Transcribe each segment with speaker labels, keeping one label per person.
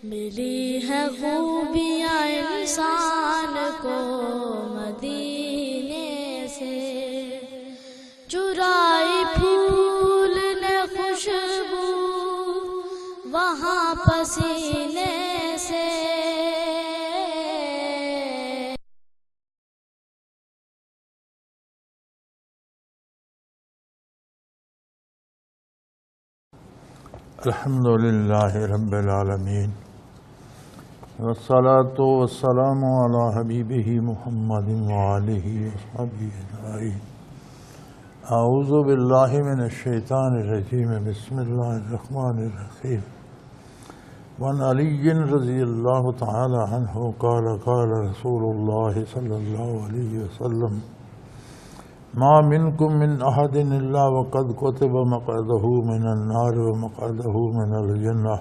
Speaker 1: ملی ہے خوبیاں انسان کو مدینے سے، چرائی پھول نے خوشبو وہاں پسینے سے۔
Speaker 2: الحمدللہ رب العالمین، والصلاة والسلام علی حبیبہ محمد وآلہ وصحبہ اجمعین۔ اعوذ باللہ من الشیطان الرجیم، بسم اللہ الرحمن الرحیم۔ وعن علی رضی اللہ تعالی عنہ قال قال رسول اللہ صلی اللہ علیہ وسلم: ما منکم من احد الا وقد کتب مقعدہ من النار ومقعدہ من الجنہ۔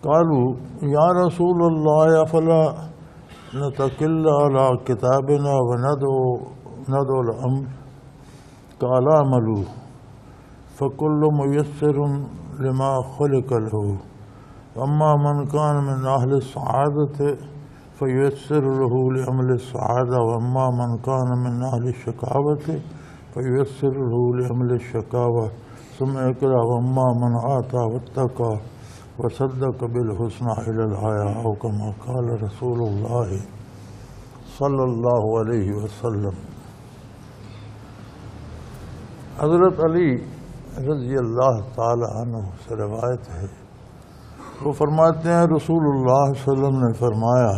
Speaker 2: قالوا یا رسول اللہ افلا نتکل علی کتابنا وندعو الامر؟ قال اعملوا فکل میسر لما خلق له، اما من کان من اہل السعادۃ فیسر له لعمل السعادة، واما من کان من اہل الشقاوۃ فیسر له لعمل الشقاوة، ثم اقرأ واما من آتى واتقى وصدق بالحسنى إلى الآية، أو كما قال رسول اللہ صلی اللہ علیہ وسلم۔ حضرت علی رضی اللہ تعالی عنہ سے روایت ہے، وہ فرماتے ہیں رسول اللہ صلی اللہ علیہ وسلم نے فرمایا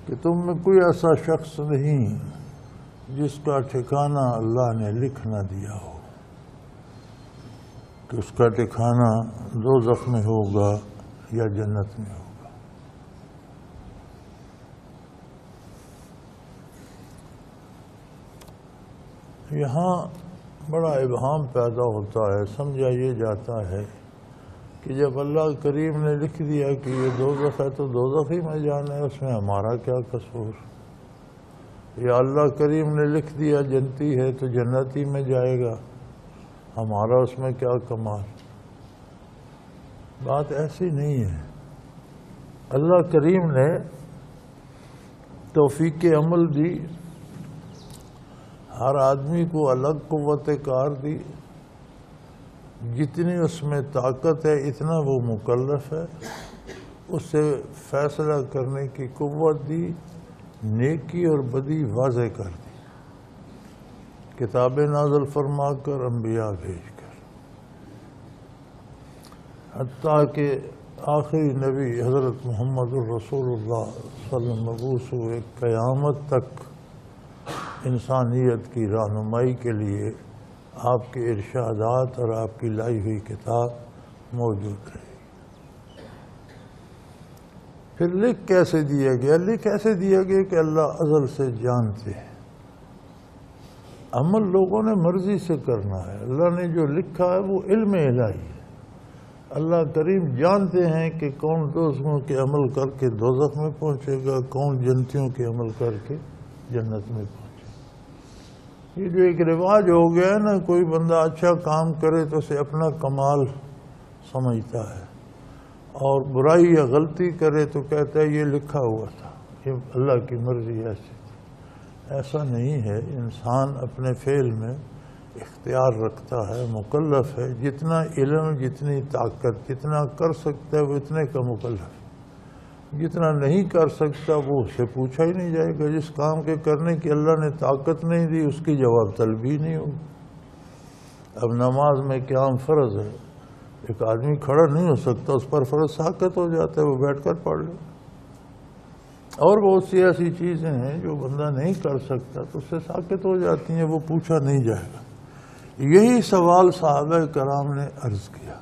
Speaker 2: کہ تم میں کوئی ایسا شخص نہیں جس کا ٹھکانہ اللہ نے لکھ نہ دیا ہو کہ اس کا ٹھکانہ دوزخ میں ہوگا یا جنت میں ہوگا۔ یہاں بڑا ابہام پیدا ہوتا ہے، سمجھا یہ جاتا ہے کہ جب اللہ کریم نے لکھ دیا کہ یہ دوزخ ہے تو دوزخ ہی میں جانا ہے، اس میں ہمارا کیا قصور؟ یا اللہ کریم نے لکھ دیا جنتی ہے تو جنت ہی میں جائے گا، ہمارا اس میں کیا کمال؟ بات ایسی نہیں ہے۔ اللہ کریم نے توفیق عمل دی، ہر آدمی کو الگ قوت کار دی، جتنی اس میں طاقت ہے اتنا وہ مکلف ہے، اس سے فیصلہ کرنے کی قوت دی، نیکی اور بدی واضح کر دی، کتابیں نازل فرما کر، انبیاء بھیج کر، حتیٰ کہ آخری نبی حضرت محمد الرسول اللہ صلی اللہ علیہ وسلم مبعوث ہوئے، قیامت تک انسانیت کی رہنمائی کے لیے آپ کے ارشادات اور آپ کی لائی ہوئی کتاب موجود رہی۔ پھر لکھ کیسے دیا گیا؟ لکھ ایسے دیا گیا کہ اللہ ازل سے جانتے ہیں، عمل لوگوں نے مرضی سے کرنا ہے، اللہ نے جو لکھا ہے وہ علم الہی ہے۔ اللہ کریم جانتے ہیں کہ کون دوزخوں کے عمل کر کے دوزخ میں پہنچے گا، کون جنتیوں کے عمل کر کے جنت میں پہنچے گا۔ یہ جو ایک رواج ہو گیا ہے نا، کوئی بندہ اچھا کام کرے تو اسے اپنا کمال سمجھتا ہے، اور برائی یا غلطی کرے تو کہتا ہے یہ لکھا ہوا تھا، یہ اللہ کی مرضی ایسی تھی۔ ایسا نہیں ہے، انسان اپنے فعل میں اختیار رکھتا ہے، مکلف ہے، جتنا علم، جتنی طاقت، جتنا کر سکتا ہے وہ اتنے کا مکلف ہے، جتنا نہیں کر سکتا وہ اس سے پوچھا ہی نہیں جائے گا۔ جس کام کے کرنے کی اللہ نے طاقت نہیں دی اس کی جواب طلبی نہیں ہوگی۔ اب نماز میں قیام فرض ہے، ایک آدمی کھڑا نہیں ہو سکتا، اس پر فرض ساقط ہو جاتا ہے، وہ بیٹھ کر پڑھ لے۔ اور بہت سی ایسی چیزیں ہیں جو بندہ نہیں کر سکتا تو اس سے ساقط ہو جاتی ہیں، وہ پوچھا نہیں جائے گا۔ یہی سوال صحابہ کرام نے عرض کیا۔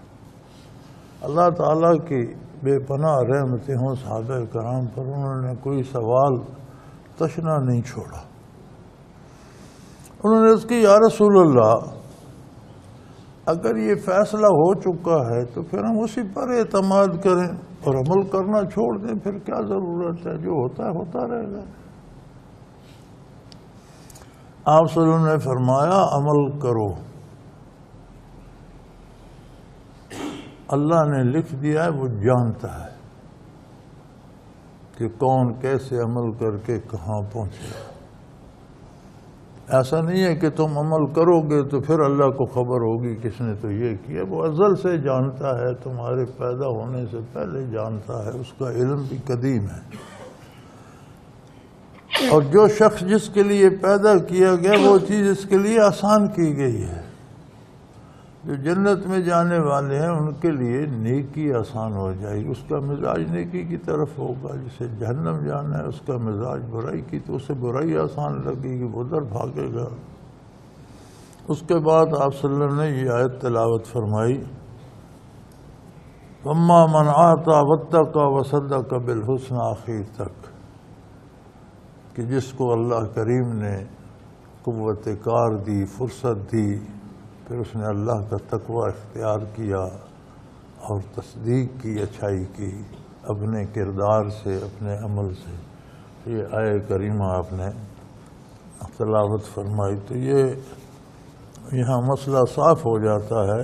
Speaker 2: اللہ تعالیٰ کی بے پناہ رحمتیں ہوں صحابہ کرام پر، انہوں نے کوئی سوال تشنا نہیں چھوڑا۔ انہوں نے عرض کی یا رسول اللہ، اگر یہ فیصلہ ہو چکا ہے تو پھر ہم اسی پر اعتماد کریں اور عمل کرنا چھوڑ دیں، پھر کیا ضرورت ہے؟ جو ہوتا ہے ہوتا رہے گا۔ آپ صلی اللہ علیہ وسلم نے فرمایا عمل کرو، اللہ نے لکھ دیا ہے، وہ جانتا ہے کہ کون کیسے عمل کر کے کہاں پہنچے گا۔ ایسا نہیں ہے کہ تم عمل کرو گے تو پھر اللہ کو خبر ہوگی کس نے تو یہ کیا، وہ ازل سے جانتا ہے، تمہارے پیدا ہونے سے پہلے جانتا ہے، اس کا علم بھی قدیم ہے۔ اور جو شخص جس کے لیے پیدا کیا گیا وہ چیز اس کے لیے آسان کی گئی ہے۔ جو جنت میں جانے والے ہیں ان کے لیے نیکی آسان ہو جائے گی، اس کا مزاج نیکی کی طرف ہوگا۔ جسے جہنم جانا ہے اس کا مزاج برائی کی، تو اسے برائی آسان لگے گی، وہ ادھر بھاگے گا۔ اس کے بعد آپ صلی اللہ علیہ وسلم نے یہ آیت تلاوت فرمائی، وَأَمَّا مَنْ آتَى وَاتَّقَى وَصَدَّقَ بِالْحُسْنَى آخر تک، کہ جس کو اللہ کریم نے قوت کار دی، فرصت دی، پھر اس نے اللہ کا تقوی اختیار کیا اور تصدیق کی، اچھائی کی اپنے کردار سے، اپنے عمل سے۔ یہ آیہ کریمہ آپ نے تلاوت فرمائی، تو یہ یہاں مسئلہ صاف ہو جاتا ہے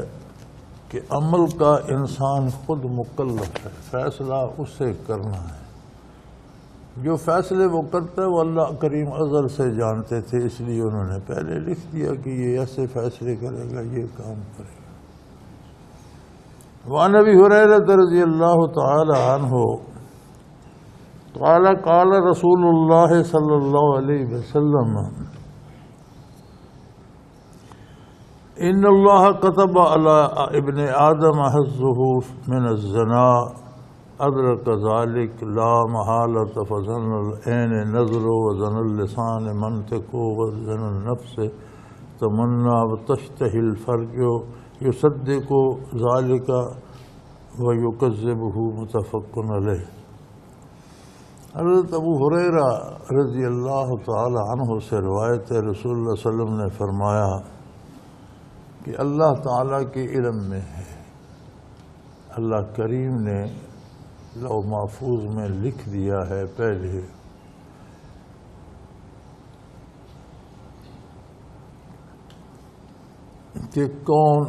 Speaker 2: کہ عمل کا انسان خود مکلف ہے، فیصلہ اسے کرنا ہے۔ جو فیصلے وہ کرتا ہے وہ اللہ کریم ازل سے جانتے تھے، اس لیے انہوں نے پہلے لکھ دیا کہ یہ ایسے فیصلے کرے گا، یہ کام کرے گا۔ وعن ابی ہریرہ رضی اللہ تعالی عنہ قال قال رسول اللہ صلی اللہ علیہ وسلم ان اللہ كتب علی ابن آدم حظه من الزنا ادرک ذلك لا محالة فزن العین نظر وزن اللسان منطق وزن النفس تمنا وتشتهي الفرج يصدق ذلك ويكذبه متفق علیہ۔ حضرت ابو ہریرہ رضی اللہ تعالی عنہ سے روایت ہے، رسول اللہ صلی اللہ علیہ وسلم نے فرمایا کہ اللہ تعالیٰ کے علم میں ہے، اللہ کریم نے لوح محفوظ میں لکھ دیا ہے پہلے کہ کون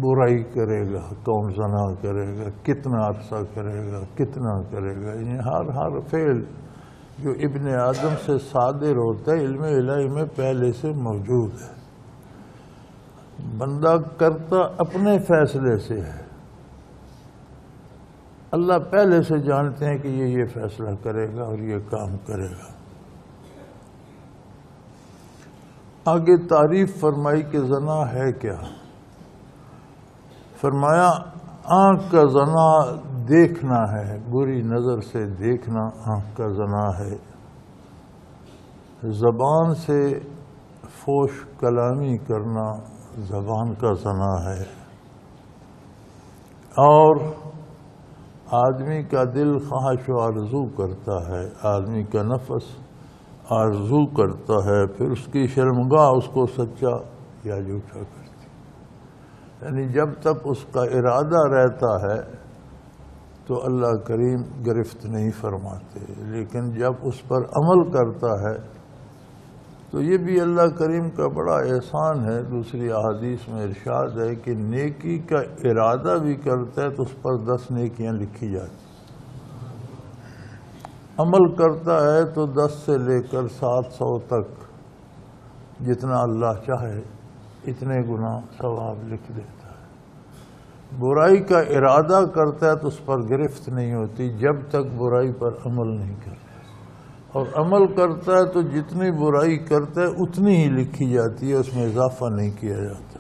Speaker 2: برائی کرے گا، کون زنا کرے گا، کتنا عرصہ کرے گا، کتنا کرے گا۔ یہ ہر فعل جو ابن آدم سے صادر ہوتا ہے علم الہی میں پہلے سے موجود ہے۔ بندہ کرتا اپنے فیصلے سے ہے، اللہ پہلے سے جانتے ہیں کہ یہ فیصلہ کرے گا اور یہ کام کرے گا۔ آگے تعریف فرمائی کہ زنا ہے کیا؟ فرمایا آنکھ کا زنا دیکھنا ہے، بری نظر سے دیکھنا آنکھ کا زنا ہے۔ زبان سے فوش کلامی کرنا زبان کا زنا ہے۔ اور آدمی کا دل خواہش و آرزو کرتا ہے، آدمی کا نفس آرزو کرتا ہے، پھر اس کی شرمگاہ اس کو سچا یا جھوٹا کرتی، یعنی جب تک اس کا ارادہ رہتا ہے تو اللہ کریم گرفت نہیں فرماتے، لیکن جب اس پر عمل کرتا ہے تو یہ بھی اللہ کریم کا بڑا احسان ہے۔ دوسری احادیث میں ارشاد ہے کہ نیکی کا ارادہ بھی کرتا ہے تو اس پر 10 نیکیاں لکھی جاتی، عمل کرتا ہے تو 10 سے لے کر 700 تک جتنا اللہ چاہے اتنے گناہ ثواب لکھ دیتا ہے۔ برائی کا ارادہ کرتا ہے تو اس پر گرفت نہیں ہوتی جب تک برائی پر عمل نہیں کرتا، اور عمل کرتا ہے تو جتنی برائی کرتا ہے اتنی ہی لکھی جاتی ہے، اس میں اضافہ نہیں کیا جاتا۔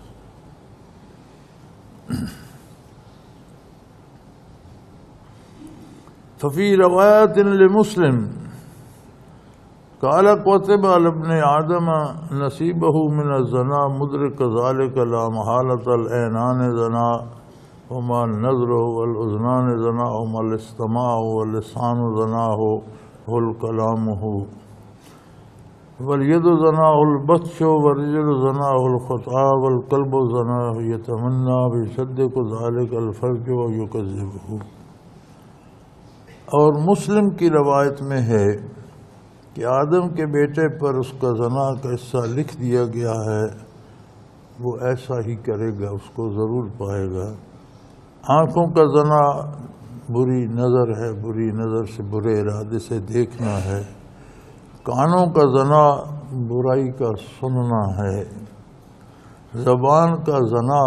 Speaker 2: ففی روایت لمسلم قال كتب على ابن آدم نصیبہ من الزنا مدرک ذلك لا محالة العینان زنا وما النظر والاذنان زنا وما الاستماع واللسان زنا والکلام والید زنا البطش والرجل زنا الخطا والقلب زنا یتمنا بيصدق ذلك الفرج ويكذبه۔ اور مسلم کی روایت میں ہے کہ آدم کے بیٹے پر اس کا زنا کا حصہ لکھ دیا گیا ہے، وہ ایسا ہی کرے گا، اس کو ضرور پائے گا۔ آنکھوں کا زنا بری نظر ہے، بری نظر سے برے ارادے سے دیکھنا ہے۔ کانوں کا زنا برائی کا سننا ہے۔ زبان کا زنا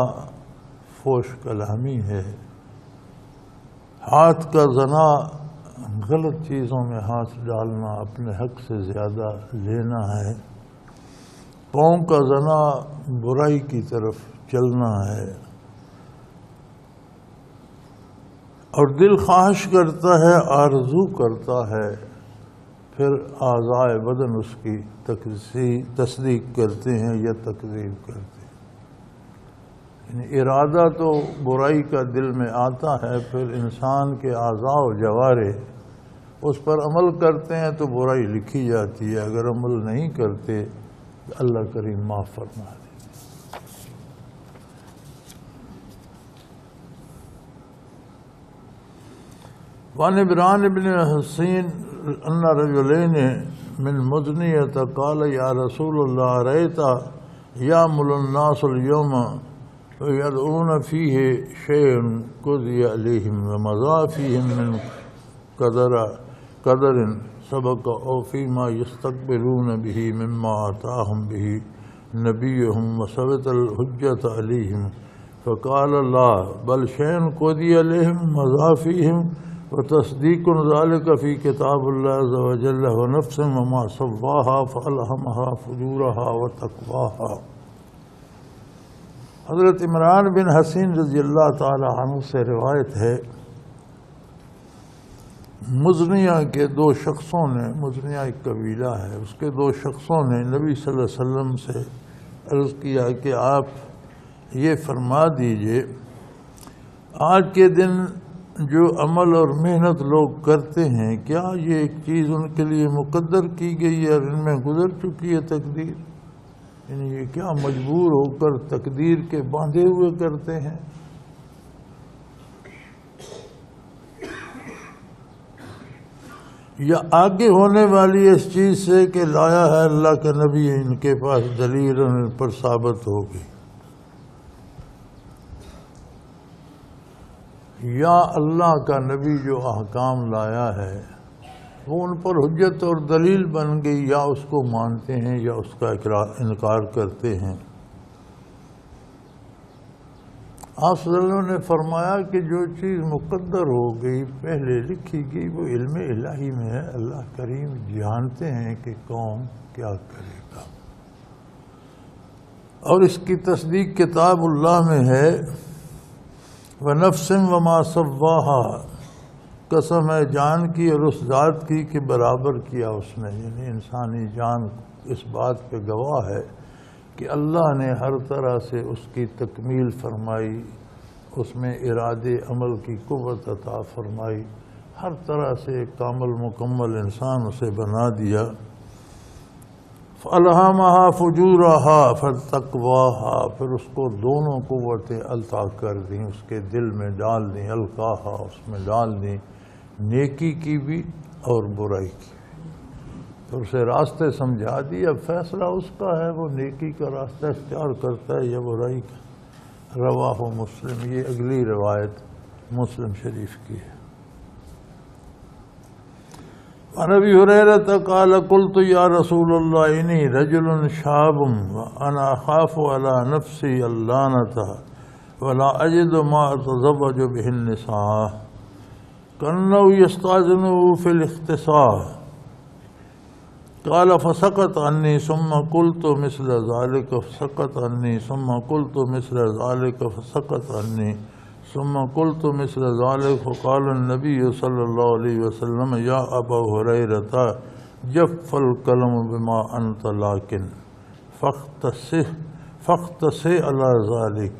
Speaker 2: فوش کلامی ہے۔ ہاتھ کا زنا غلط چیزوں میں ہاتھ ڈالنا، اپنے حق سے زیادہ لینا ہے۔ پاؤں کا زنا برائی کی طرف چلنا ہے، اور دل خواہش کرتا ہے، آرزو کرتا ہے، پھر اعضائے بدن اس کی تصدیق کرتے ہیں یا تکذیب کرتے ہیں۔ یعنی ارادہ تو برائی کا دل میں آتا ہے، پھر انسان کے اعضاء و جوارح اس پر عمل کرتے ہیں تو برائی لکھی جاتی ہے، اگر عمل نہیں کرتے تو اللہ کریم معاف فرما دے۔ وعن عمران بن حسین ان رجلین من مدنیۃ قال یا رسول اللہ رأیت یعمل الناس اليوم ويدعون فيه شيء قضي عليهم ومضى فيهم من قدر سبق او فيما يستقبلون به مما آتاهم به نبيهم وثبت الحجة عليهم فقال الله بل شيء قضي عليهم ومضى فيهم وتصدیق ذلك فی کتاب اللہ عز وجل ونفس وما سواها فألهمها فجورها وتقواها۔ حضرت عمران بن حسین رضی اللہ تعالی عنہ سے روایت ہے، مزنیہ کے دو شخصوں نے، مزنیہ ایک قبیلہ ہے، اس کے دو شخصوں نے نبی صلی اللہ علیہ وسلم سے عرض کیا کہ آپ یہ فرما دیجئے آج کے دن جو عمل اور محنت لوگ کرتے ہیں، کیا یہ ایک چیز ان کے لیے مقدر کی گئی ہے اور ان میں گزر چکی ہے تقدیر؟ یعنی یہ کیا مجبور ہو کر تقدیر کے باندھے ہوئے کرتے ہیں؟ یا آگے ہونے والی اس چیز سے کہ لایا ہے اللہ کے نبی، ان کے پاس دلیل ان پر ثابت ہوگی، یا اللہ کا نبی جو احکام لایا ہے وہ ان پر حجت اور دلیل بن گئی، یا اس کو مانتے ہیں یا اس کا انکار کرتے ہیں۔ آپ صلی اللہ علیہ وسلم نے فرمایا کہ جو چیز مقدر ہو گئی، پہلے لکھی گئی، وہ علم الہی میں ہے، اللہ کریم جانتے ہیں کہ کون کیا کرے گا، اور اس کی تصدیق کتاب اللہ میں ہے۔ وَنَفْسٍ وَمَا سَوَّاهَا، قسم ہے جان کی اور اس ذات کی کہ برابر کیا اس نے، یعنی انسانی جان اس بات پہ گواہ ہے کہ اللہ نے ہر طرح سے اس کی تکمیل فرمائی، اس میں ارادے عمل کی قوت عطا فرمائی، ہر طرح سے کامل مکمل انسان اسے بنا دیا۔ فَأَلْهَمَهَا فُجُورَهَا فَتَقْوَاهَا، پھر اس کو دونوں قوتیں التا کر دیں، اس کے دل میں ڈال دیں، القاها اس میں ڈال دیں، نیکی کی بھی اور برائی کی بھی، تو اسے راستے سمجھا دی۔ اب فیصلہ اس کا ہے، وہ نیکی کا راستہ اختیار کرتا ہے یا برائی کا۔ رواہ مسلم، یہ اگلی روایت مسلم شریف کی ہے۔ عن ابی ہریرہ قال قلت یا رسول اللہ انی رجل شاب وانا اخاف علی نفسی اللعنۃ ولا اجد ما اتزوج به النساء كانوا يستاذنوا في الاختصاص قال فسكت عني ثم قلت مثل ذلك فسكت عني ثم قلت مثل ذلك فسكت عني ثم قلت مثل ذلك فقال النبي صلى الله عليه وسلم يا أبا هريرة جف القلم بما أنت لكن فاختص على ذلك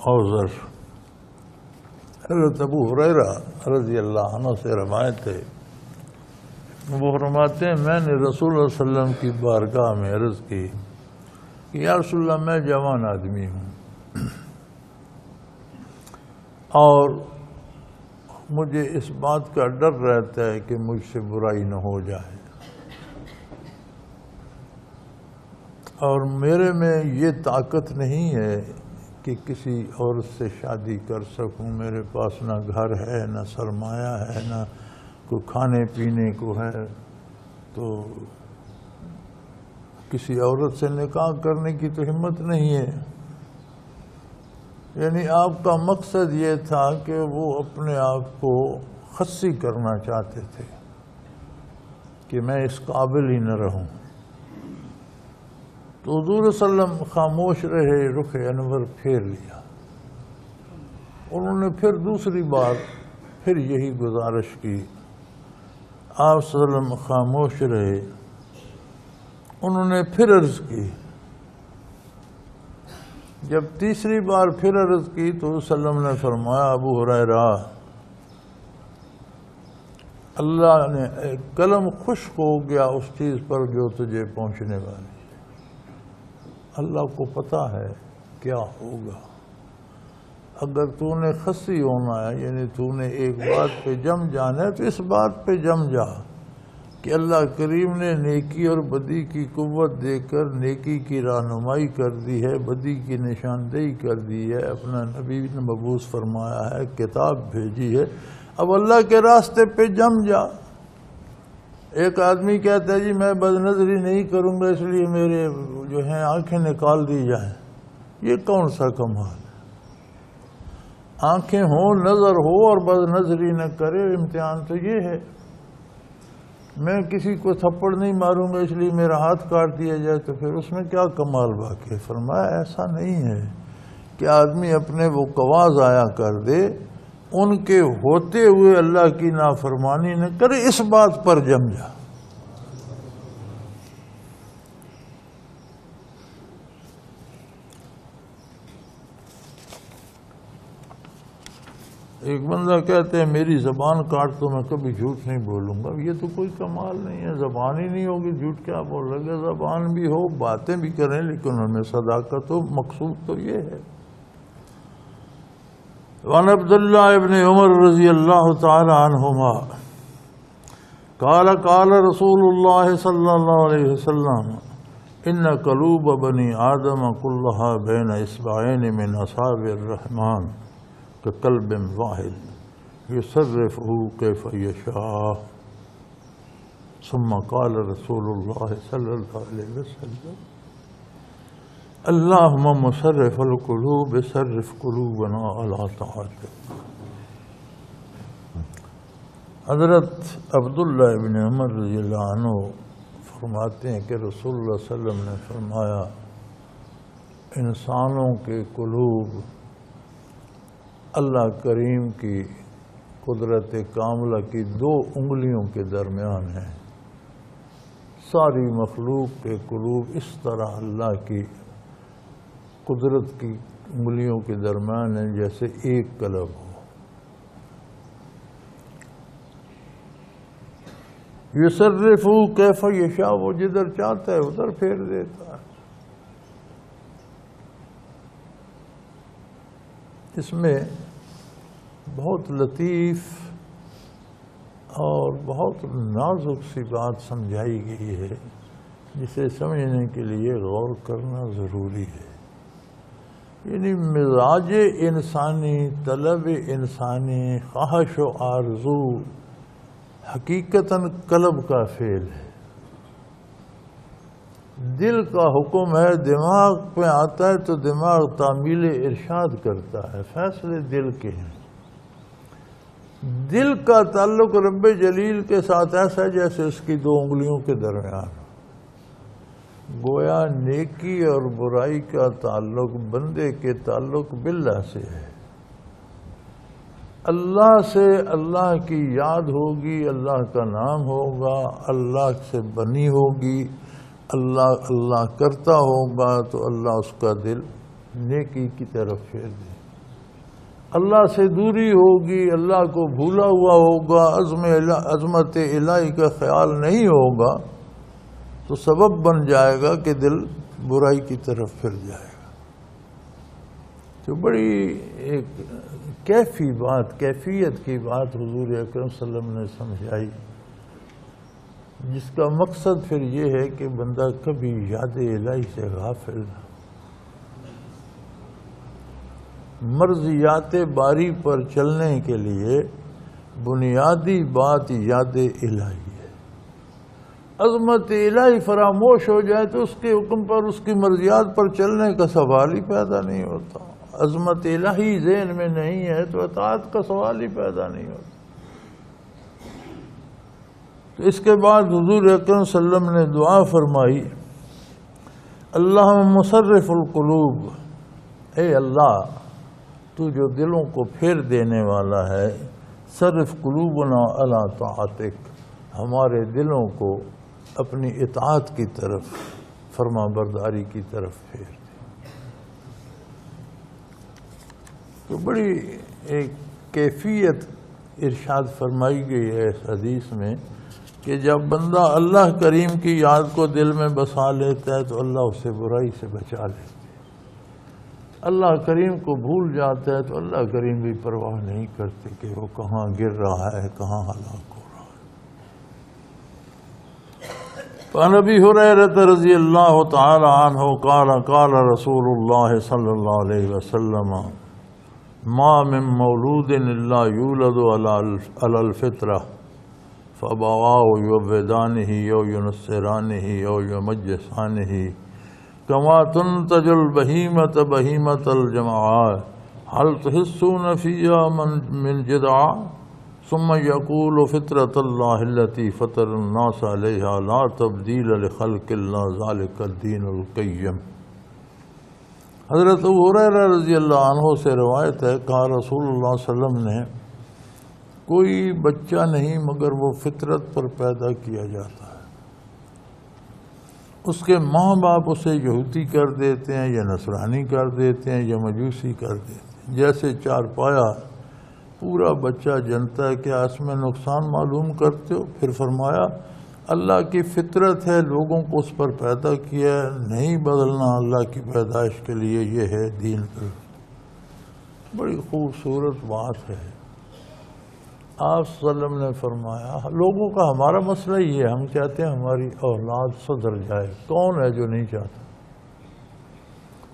Speaker 2: اوزر۔ حضرت ابو ہریرہ رضی اللہ عنہ سے روایت ہے، وہ فرماتے ہیں میں نے رسول اللہ صلی اللہ علیہ وسلم کی بارگاہ میں عرض کی کہ یا رسول اللہ میں جوان آدمی ہوں اور مجھے اس بات کا ڈر رہتا ہے کہ مجھ سے برائی نہ ہو جائے، اور میرے میں یہ طاقت نہیں ہے کہ کہ کسی عورت سے شادی کر سکوں، میرے پاس نہ گھر ہے، نہ سرمایہ ہے، نہ کوئی کھانے پینے کو ہے، تو کسی عورت سے نکاح کرنے کی تو ہمت نہیں ہے۔ یعنی آپ کا مقصد یہ تھا کہ وہ اپنے آپ کو خصی کرنا چاہتے تھے کہ میں اس قابل ہی نہ رہوں۔ تو حضور صلی اللہ علیہ وسلم خاموش رہے، رخ انور پھیر لیا۔ انہوں نے پھر دوسری بار پھر یہی گزارش کی، آپ صلی اللہ علیہ وسلم خاموش رہے۔ انہوں نے پھر عرض کی، جب تیسری بار پھر عرض کی تو صلی اللہ علیہ وسلم نے فرمایا، ابو ہریرہ، اللہ نے قلم خشک ہو گیا اس چیز پر جو تجھے پہنچنے والی ہے۔ اللہ کو پتہ ہے کیا ہوگا۔ اگر تو نے خصی ہونا ہے، یعنی تو نے ایک بات پہ جم جانا ہے، تو اس بات پہ جم جا کہ اللہ کریم نے نیکی اور بدی کی قوت دے کر نیکی کی رہنمائی کر دی ہے، بدی کی نشاندہی کر دی ہے، اپنا نبی مبعوث فرمایا ہے، کتاب بھیجی ہے، اب اللہ کے راستے پہ جم جا۔ ایک آدمی کہتا ہے جی میں بد نظری نہیں کروں گا اس لیے میرے جو ہیں آنکھیں نکال دی جائیں، یہ کون سا کمال ہے؟ آنکھیں ہوں، نظر ہو اور بد نظری نہ کرے، امتحان تو یہ ہے۔ میں کسی کو تھپڑ نہیں ماروں گا اس لیے میرا ہاتھ کاٹ دیا جائے تو پھر اس میں کیا کمال باقی ہے؟ فرمایا ایسا نہیں ہے کہ آدمی اپنے وہ قوا ضائع کر دے، ان کے ہوتے ہوئے اللہ کی نافرمانی نہ کرے، اس بات پر جم جا۔ ایک بندہ کہتے ہیں میری زبان کاٹ تو میں کبھی جھوٹ نہیں بولوں گا، یہ تو کوئی کمال نہیں ہے، زبان ہی نہیں ہوگی جھوٹ کیا بول رہے گا؟ زبان بھی ہو، باتیں بھی کریں، لیکن ان میں صداقت ہو، مقصود تو یہ ہے۔ وعن عبداللہ ابن عمر رضی اللہ تعالی عنہما قال قال رسول اللہ صلی اللہ علیہ وسلم ان قلوب بنی آدم کلھا بین اصبعین من اصابع الرحمن کقلب واحد یصرفہ کیف یشاء۔ ثم قال رسول اللہ صلی اللہ علیہ وسلم اللہم مصرف القلوب صرف قلوبنا علی طاعتک۔ حضرت عبداللہ ابن عمر رضی اللہ عنہ فرماتے ہیں کہ رسول اللہ صلی اللہ علیہ وسلم نے فرمایا انسانوں کے قلوب اللہ کریم کی قدرت کاملہ کی 2 انگلیوں کے درمیان ہیں۔ ساری مخلوق کے قلوب اس طرح اللہ کی قدرت کی انگلیوں کے درمیان ہیں جیسے ایک قلب ہو۔ یصرفو کیف یشاء، وہ جدھر چاہتا ہے ادھر پھیر دیتا ہے۔ اس میں بہت لطیف اور بہت نازک سی بات سمجھائی گئی ہے، جسے سمجھنے کے لیے غور کرنا ضروری ہے۔ یعنی مزاج انسانی، طلب انسانی، خواہش و آرزو حقیقتاً قلب کا فعل ہے۔ دل کا حکم ہے، دماغ پہ آتا ہے تو دماغ تعمیل ارشاد کرتا ہے، فیصلے دل کے ہیں۔ دل کا تعلق رب جلیل کے ساتھ ایسا ہے جیسے اس کی 2 انگلیوں کے درمیان۔ گویا نیکی اور برائی کا تعلق بندے کے تعلق باللہ سے ہے۔ اللہ سے اللہ کی یاد ہوگی، اللہ کا نام ہوگا، اللہ سے بنی ہوگی، اللہ اللہ کرتا ہوگا تو اللہ اس کا دل نیکی کی طرف پھیر دے۔ اللہ سے دوری ہوگی، اللہ کو بھولا ہوا ہوگا، عظمت الہی کا خیال نہیں ہوگا تو سبب بن جائے گا کہ دل برائی کی طرف پھر جائے گا۔ تو بڑی ایک کیفی بات، کیفیت کی بات حضور اکرم صلی اللہ علیہ وسلم نے سمجھائی، جس کا مقصد پھر یہ ہے کہ بندہ کبھی یاد الہی سے غافل نہ۔ مرضیات باری پر چلنے کے لیے بنیادی بات یاد الہی ہے۔ عظمت الہی فراموش ہو جائے تو اس کے حکم پر، اس کی مرضیات پر چلنے کا سوال ہی پیدا نہیں ہوتا۔ عظمت الہی ذہن میں نہیں ہے تو اطاعت کا سوال ہی پیدا نہیں ہوتا۔ تو اس کے بعد حضور اکرم صلی اللہ علیہ وسلم نے دعا فرمائی، اللہم مصرف القلوب، اے اللہ تو جو دلوں کو پھیر دینے والا ہے، صرف قلوبنا علی طاعتک، ہمارے دلوں کو اپنی اطاعت کی طرف، فرما برداری کی طرف پھیر دے۔ تو بڑی ایک کیفیت ارشاد فرمائی گئی ہے اس حدیث میں کہ جب بندہ اللہ کریم کی یاد کو دل میں بسا لیتا ہے تو اللہ اسے برائی سے بچا لیتا ہے۔ اللہ کریم کو بھول جاتا ہے تو اللہ کریم بھی پرواہ نہیں کرتے کہ وہ کہاں گر رہا ہے، کہاں ہلاک ہو رہا ہے۔ فعن ابی ہریرہ رضی اللہ تعالی عنہ قال قال رسول اللہ صلی اللہ علیہ وسلم ما من مولود الا یولد علی الفطرہ فابواہ یعوّدانہ او ینصرانہ او یمجسانہ کما تنتج البہیمۃ بہیمۃ الجمعاء هل تحسون فیہا من جدع ثم یقول فطرۃ اللہ التی فطر الناس علیہا لا تبدیل لخلق اللہ ذلک الدین القیم۔ حضرت ابو ہریرہ رضی اللہ عنہ سے روایت ہے، کہا رسول اللہ صلی اللہ علیہ وسلم نے کوئی بچہ نہیں مگر وہ فطرت پر پیدا کیا جاتا ہے۔ اس کے ماں باپ اسے یہودی کر دیتے ہیں یا نصرانی کر دیتے ہیں یا مجوسی کر دیتے ہیں۔ جیسے چارپایا پورا بچہ جنتا ہے کہ اس میں نقصان معلوم کرتے ہو؟ پھر فرمایا اللہ کی فطرت ہے، لوگوں کو اس پر پیدا کیا ہے، نہیں بدلنا اللہ کی پیدائش کے لیے، یہ ہے دین پر۔ بڑی خوبصورت بات ہے۔ آپ صلی اللہ علیہ وسلم نے فرمایا لوگوں کا ہمارا مسئلہ یہ ہے، ہم چاہتے ہیں ہماری اولاد سدھر جائے۔ کون ہے جو نہیں چاہتا؟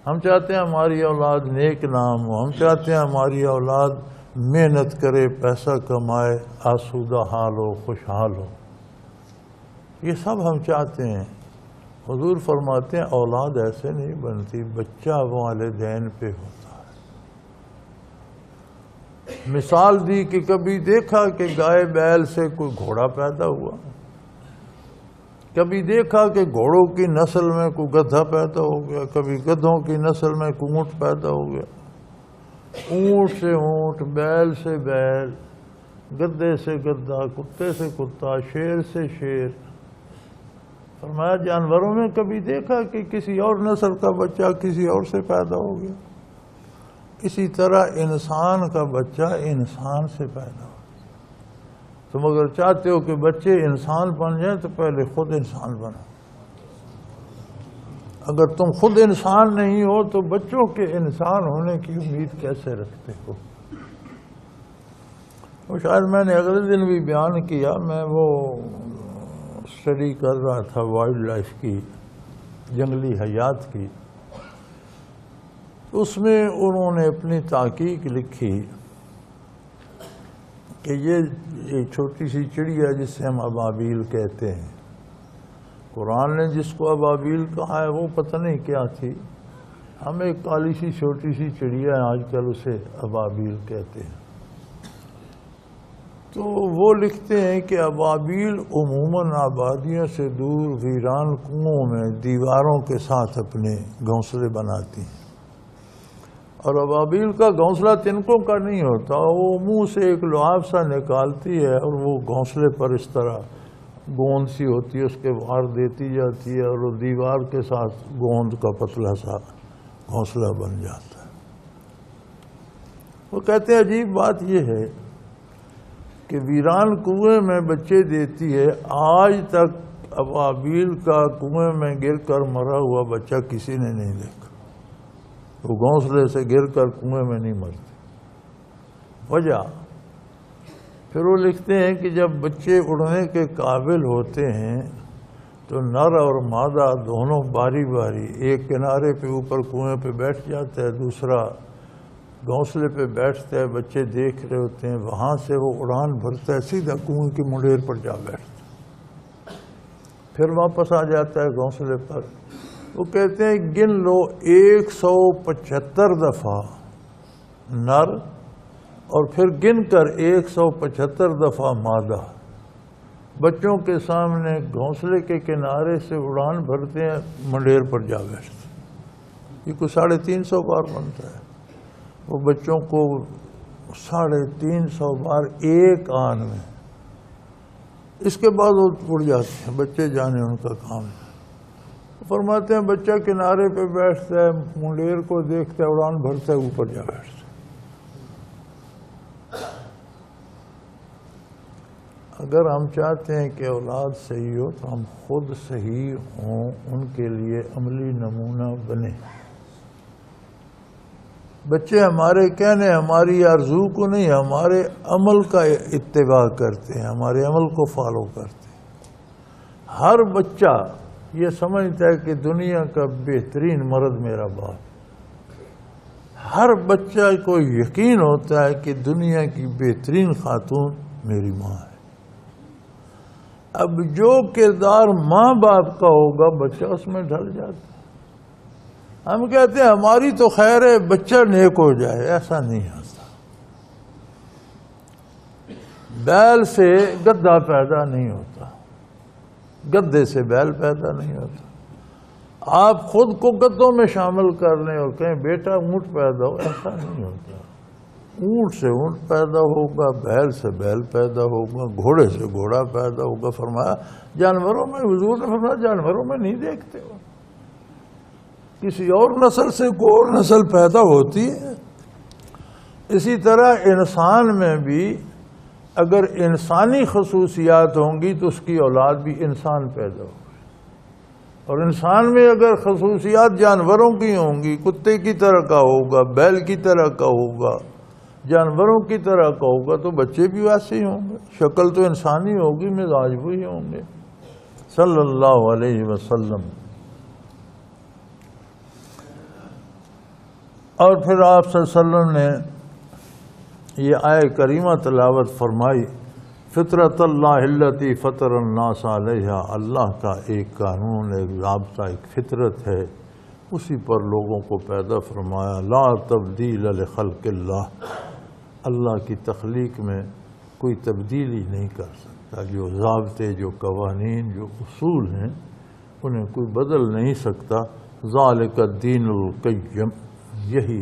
Speaker 2: ہم چاہتے ہیں ہماری اولاد نیک نام ہو، ہم چاہتے ہیں ہماری اولاد محنت کرے، پیسہ کمائے، آسودہ حال ہو، خوشحال ہو، یہ سب ہم چاہتے ہیں۔ حضور فرماتے ہیں اولاد ایسے نہیں بنتی، بچہ والدین پہ ہوتا ہے۔ مثال دی کہ کبھی دیکھا کہ گائے بیل سے کوئی گھوڑا پیدا ہوا، کبھی دیکھا کہ گھوڑوں کی نسل میں کوئی گدھا پیدا ہو گیا، کبھی گدھوں کی نسل میں کوئی اونٹ پیدا ہو گیا، اونٹ سے اونٹ، بیل سے بیل، گدھے سے گدھا، کتے سے کتا، شیر سے شیر۔ فرمایا جانوروں میں کبھی دیکھا کہ کسی اور نسل کا بچہ کسی اور سے پیدا ہو گیا؟ اسی طرح انسان کا بچہ انسان سے پیدا ہو۔ تم اگر چاہتے ہو کہ بچے انسان بن جائیں تو پہلے خود انسان بنو۔ اگر تم خود انسان نہیں ہو تو بچوں کے انسان ہونے کی امید کیسے رکھتے ہو؟ وہ شاید میں نے اگلے دن بھی بیان کیا، میں وہ اسٹڈی کر رہا تھا وائلڈ لائف کی، جنگلی حیات کی۔ اس میں انہوں نے اپنی تحقیق لکھی کہ یہ ایک چھوٹی سی چڑیا جسے ہم ابابیل کہتے ہیں، قرآن نے جس کو ابابیل کہا ہے وہ پتہ نہیں کیا تھی، ہم ایک کالی سی چھوٹی سی چڑیا ہے آج کل اسے ابابیل کہتے ہیں۔ تو وہ لکھتے ہیں کہ ابابیل عموماً آبادیوں سے دور ویران کنووں میں دیواروں کے ساتھ اپنے گھونسلے بناتی ہیں، اور ابابیل کا گھونسلہ تنکوں کا نہیں ہوتا، وہ منہ سے ایک لعاب سا نکالتی ہے اور وہ گھونسلے پر اس طرح گوند سی ہوتی ہے، اس کے باہر دیتی جاتی ہے اور وہ دیوار کے ساتھ گوند کا پتلا سا گھونسلہ بن جاتا ہے۔ وہ کہتے ہیں عجیب بات یہ ہے کہ ویران کنویں میں بچے دیتی ہے، آج تک ابابیل کا کنویں میں گر کر مرا ہوا بچہ کسی نے نہیں دیکھا، وہ گھونسلے سے گر کر کنویں میں نہیں مرتے۔ وجہ پھر وہ لکھتے ہیں کہ جب بچے اڑنے کے قابل ہوتے ہیں تو نر اور مادہ دونوں باری باری ایک کنارے پہ اوپر کنویں پہ بیٹھ جاتا ہے، دوسرا گھونسلے پہ بیٹھتا ہے، بچے دیکھ رہے ہوتے ہیں، وہاں سے وہ اڑان بھرتا ہے، سیدھا کنویں کی منڈیر پر جا بیٹھتا ہے، پھر واپس آ جاتا ہے گھونسلے پر۔ وہ کہتے ہیں گن لو 175 دفعہ نر اور پھر گن کر 175 دفعہ مادہ بچوں کے سامنے گھونسلے کے کنارے سے اڑان بھرتے ہیں، منڈیر پر جا بیٹھتے ہیں۔ یہ کوئی 350 بار بنتا ہے۔ وہ بچوں کو 350 بار ایک آن میں، اس کے بعد وہ اڑ جاتے ہیں، بچے جانے ان کا کام ہے۔ فرماتے ہیں بچہ کنارے پہ بیٹھتا ہے، منڈیر کو دیکھتا ہے، اڑان بھرتا ہے، اوپر جا بیٹھتا ہے۔ اگر ہم چاہتے ہیں کہ اولاد صحیح ہو تو ہم خود صحیح ہوں، ان کے لیے عملی نمونہ بنیں۔ بچے ہمارے کہنے، ہماری آرزو کو نہیں، ہمارے عمل کا اتباع کرتے ہیں، ہمارے عمل کو فالو کرتے ہیں۔ ہر بچہ یہ سمجھتا ہے کہ دنیا کا بہترین مرد میرا باپ۔ ہر بچہ کو یقین ہوتا ہے کہ دنیا کی بہترین خاتون میری ماں ہے۔ اب جو کردار ماں باپ کا ہوگا بچہ اس میں ڈھل جاتا ہے۔ ہم کہتے ہیں ہماری تو خیر ہے، بچہ نیک ہو جائے، ایسا نہیں ہوتا۔ بیل سے گدھا پیدا نہیں ہوتا، گدھے سے بیل پیدا نہیں ہوتا۔ آپ خود کو گدھوں میں شامل کر لیں اور کہیں بیٹا اونٹ پیدا ہو، ایسا نہیں ہوتا۔ اونٹ سے اونٹ پیدا ہوگا، بیل سے بیل پیدا ہوگا، گھوڑے سے گھوڑا پیدا ہوگا۔ فرمایا جانوروں میں، حضور نے فرمایا جانوروں میں نہیں دیکھتے ہو، کسی اور نسل سے کوئی اور نسل پیدا ہوتی ہے۔ اسی طرح انسان میں بھی اگر انسانی خصوصیات ہوں گی تو اس کی اولاد بھی انسان پیدا ہوگی، اور انسان میں اگر خصوصیات جانوروں کی ہوں گی، کتے کی طرح کا ہوگا، بیل کی طرح کا ہوگا، جانوروں کی طرح کا ہوگا، تو بچے بھی ویسے ہی ہوں گے۔ شکل تو انسانی ہوگی، مزاج وہی ہوں گے۔ صلی اللہ علیہ وسلم۔ اور پھر آپ صلی اللہ علیہ وسلم نے یہ آیہ کریمہ تلاوت فرمائی، فطرت اللہ التی فطر الناس علیہا، اللہ کا ایک قانون، ایک ضابطہ، ایک فطرت ہے، اسی پر لوگوں کو پیدا فرمایا۔ لا تبدیل لخلق اللہ، اللہ کی تخلیق میں کوئی تبدیلی نہیں کر سکتا۔ جو ضابطے، جو قوانین، جو اصول ہیں انہیں کوئی بدل نہیں سکتا۔ ذالک الدین القیم، یہی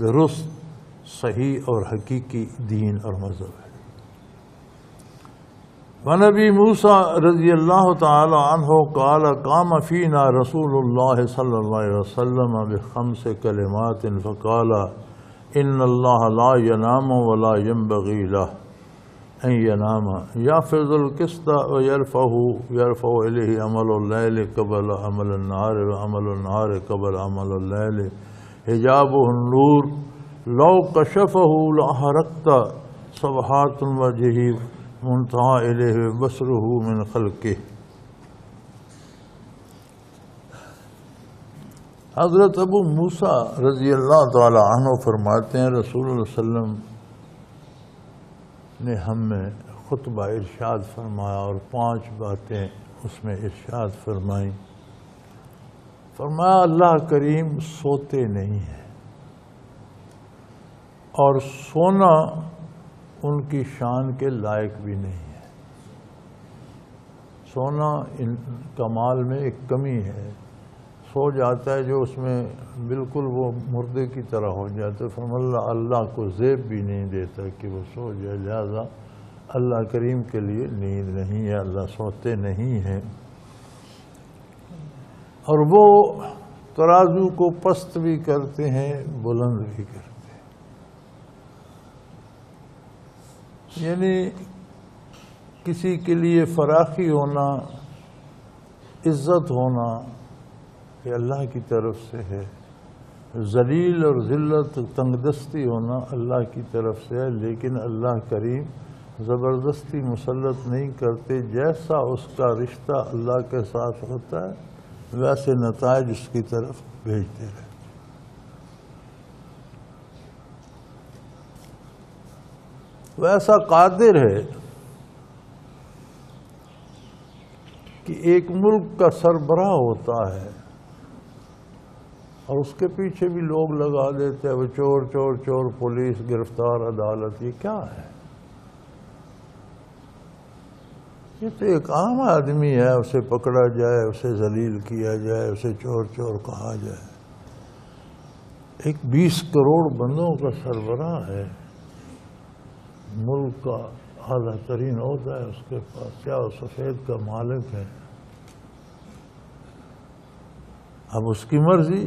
Speaker 2: درست، صحیح اور حقیقی دین اور مذہب ہے۔ ونبی موسیٰ رضی اللہ تعالی عنہ قال قام فینا رسول اللہ صلی اللہ علیہ وسلم بخمس کلمات فقال ان اللہ لا ینام ولا ينبغی لہ ان ینام یحفظ القسط ویرفع الیہ عمل اللیل قبل عمل النہار وعمل النہار قبل عمل اللیل حجابہ النور لو کشفہ لأحرقت صبحات وجہہ منتہا الیہ بصرہ من خلقہ۔ حضرت ابو موسیٰ رضی اللہ تعالی عنہ فرماتے ہیں رسول اللہ صلی اللہ علیہ وسلم نے ہم میں خطبہ ارشاد فرمایا اور 5 باتیں اس میں ارشاد فرمائیں۔ فرمایا اللہ کریم سوتے نہیں ہیں، اور سونا ان کی شان کے لائق بھی نہیں ہے۔ سونا ان کمال میں ایک کمی ہے، سو جاتا ہے جو اس میں بالکل وہ مردے کی طرح ہو جاتا ہے۔ فرمایا اللہ کو زیب بھی نہیں دیتا کہ وہ سو جائے، لہذا اللہ کریم کے لیے نیند نہیں ہے، اللہ سوتے نہیں ہیں۔ اور وہ ترازو کو پست بھی کرتے ہیں، بلند بھی کرتے ہیں۔ یعنی کسی کے لیے فراخی ہونا، عزت ہونا یہ اللہ کی طرف سے ہے، ذلیل اور ذلت تنگ دستی ہونا اللہ کی طرف سے ہے، لیکن اللہ کریم زبردستی مسلط نہیں کرتے۔ جیسا اس کا رشتہ اللہ کے ساتھ ہوتا ہے ویسے نتائج اس کی طرف بھیجتے رہتے۔ وہ ایسا قادر ہے کہ ایک ملک کا سربراہ ہوتا ہے اور اس کے پیچھے بھی لوگ لگا دیتے ہیں، وہ چور چور چور، پولیس گرفتار، عدالت، یہ کیا ہے؟ یہ تو ایک عام آدمی ہے، اسے پکڑا جائے، اسے ذلیل کیا جائے، اسے چور چور کہا جائے۔ ایک 20 کروڑ بندوں کا سربراہ ہے، ملک کا اعلیٰ ترین عہدہ ہے اس کے پاس، کیا وہ سفید کا مالک ہے؟ اب اس کی مرضی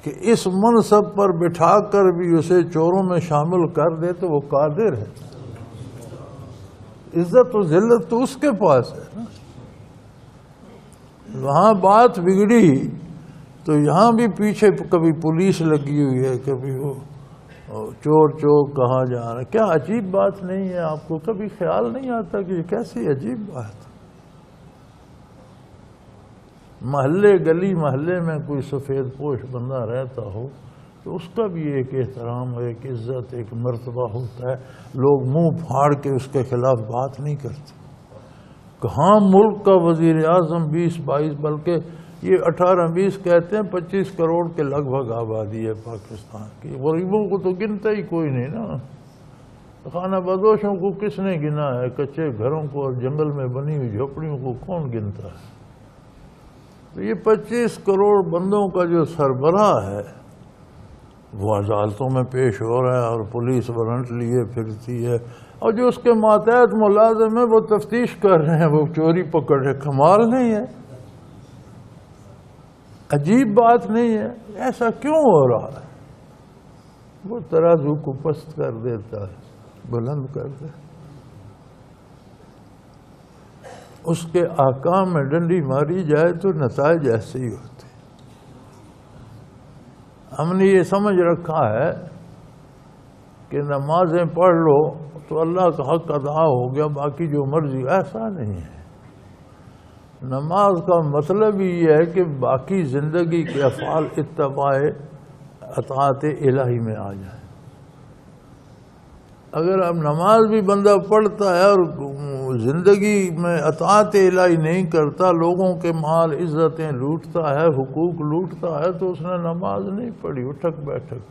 Speaker 2: کہ اس منصب پر بٹھا کر بھی اسے چوروں میں شامل کر دے تو وہ قادر ہے۔ عزت و ذلت تو اس کے پاس ہے نا۔ وہاں بات بگڑی تو یہاں بھی پیچھے کبھی پولیس لگی ہوئی ہے، کبھی وہ چور چور کہا جا رہا ہے۔ کیا عجیب بات نہیں ہے؟ آپ کو کبھی خیال نہیں آتا کہ یہ کیسی عجیب بات؟ محلے گلی محلے میں کوئی سفید پوش بندہ رہتا ہو تو اس کا بھی ایک احترام، ایک عزت، ایک مرتبہ ہوتا ہے، لوگ منہ پھاڑ کے اس کے خلاف بات نہیں کرتے۔ کہاں ملک کا وزیر اعظم 20-22 بلکہ یہ 18-20 کہتے ہیں 25 کروڑ کے لگ بھگ آبادی ہے پاکستان کی، غریبوں کو تو گنتا ہی کوئی نہیں نا۔ خانہ بدوشوں کو کس نے گنا ہے؟ کچے گھروں کو اور جنگل میں بنی ہوئی جھوپڑیوں کو کون گنتا ہے؟ تو یہ 25 کروڑ بندوں کا جو سربراہ ہے وہ عدالتوں میں پیش ہو رہا ہے اور پولیس وارنٹ لیے پھرتی ہے، اور جو اس کے ماتحت ملازم ہیں وہ تفتیش کر رہے ہیں، وہ چوری پکڑ رہے۔ کمال نہیں ہے؟ عجیب بات نہیں ہے؟ ایسا کیوں ہو رہا ہے؟ وہ ترازو کو پست کر دیتا ہے، بلند کر دے۔ اس کے احکام میں ڈنڈی ماری جائے تو نتائج ایسے ہی ہوتے۔ ہم نے یہ سمجھ رکھا ہے کہ نمازیں پڑھ لو تو اللہ کا حق ادا ہو گیا، باقی جو مرضی، ایسا نہیں ہے۔ نماز کا مطلب ہی یہ ہے کہ باقی زندگی کے افعال اتباع اطاعت الہی میں آ جائیں۔ اگر اب نماز بھی بندہ پڑھتا ہے اور زندگی میں اطاعت الہی نہیں کرتا، لوگوں کے مال عزتیں لوٹتا ہے، حقوق لوٹتا ہے، تو اس نے نماز نہیں پڑھی، اٹھک بیٹھک۔